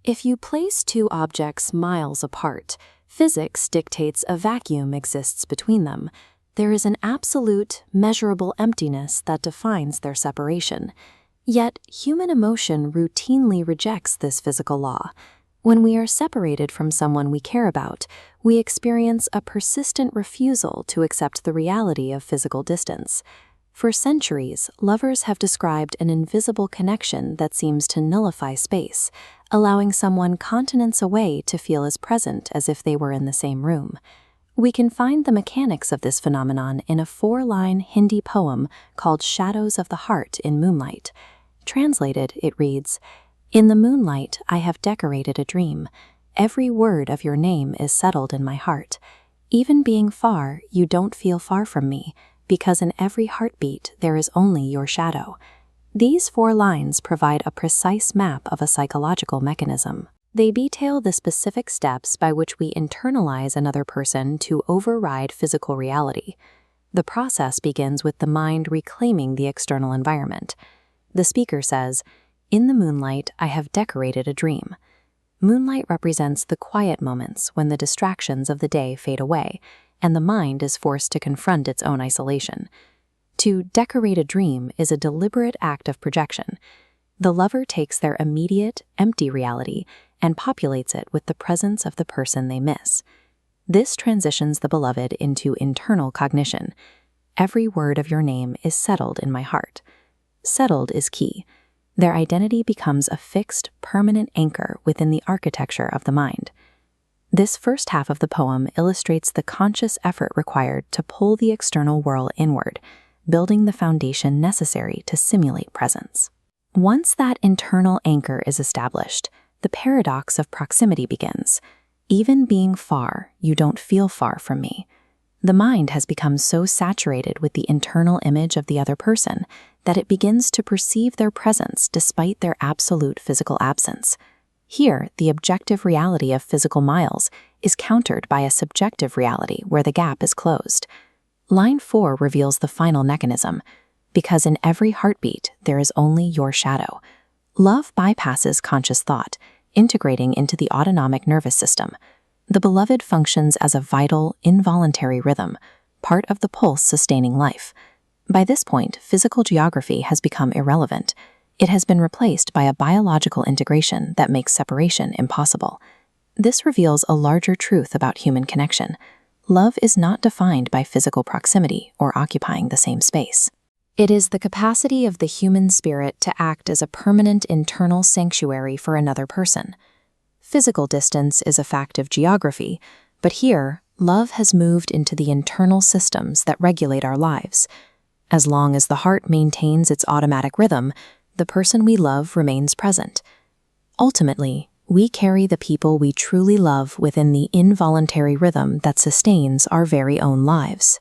If you place two objects miles apart, physics dictates a vacuum exists between them. There is an absolute, measurable emptiness that defines their separation. Yet, human emotion routinely rejects this physical law. When we are separated from someone we care about, we experience a persistent refusal to accept the reality of physical distance. For centuries, lovers have described an invisible connection that seems to nullify space, allowing someone continents away to feel as present as if they were in the same room. We can find the mechanics of this phenomenon in a 4-line Hindi poem called Shadows of the Heart in Moonlight. Translated, it reads, "In the moonlight I have decorated a dream. Every word of your name is settled in my heart. Even being far, you don't feel far from me, because in every heartbeat there is only your shadow." These 4 lines provide a precise map of a psychological mechanism. They detail the specific steps by which we internalize another person to override physical reality. The process begins with the mind reclaiming the external environment. The speaker says, "In the moonlight, I have decorated a dream." Moonlight represents the quiet moments when the distractions of the day fade away, and the mind is forced to confront its own isolation. To decorate a dream is a deliberate act of projection. The lover takes their immediate, empty reality and populates it with the presence of the person they miss. This transitions the beloved into internal cognition. Every word of your name is settled in my heart. Settled is key. Their identity becomes a fixed, permanent anchor within the architecture of the mind. This first half of the poem illustrates the conscious effort required to pull the external world inward, building the foundation necessary to simulate presence. Once that internal anchor is established, the paradox of proximity begins. Even being far, you don't feel far from me. The mind has become so saturated with the internal image of the other person that it begins to perceive their presence despite their absolute physical absence. Here, the objective reality of physical miles is countered by a subjective reality where the gap is closed. Line 4 reveals the final mechanism. Because in every heartbeat, there is only your shadow. Love bypasses conscious thought, integrating into the autonomic nervous system. The beloved functions as a vital, involuntary rhythm, part of the pulse sustaining life. By this point, physical geography has become irrelevant. It has been replaced by a biological integration that makes separation impossible. This reveals a larger truth about human connection. Love is not defined by physical proximity or occupying the same space. It is the capacity of the human spirit to act as a permanent internal sanctuary for another person. Physical distance is a fact of geography, but here, love has moved into the internal systems that regulate our lives. As long as the heart maintains its automatic rhythm, the person we love remains present. Ultimately, we carry the people we truly love within the involuntary rhythm that sustains our very own lives.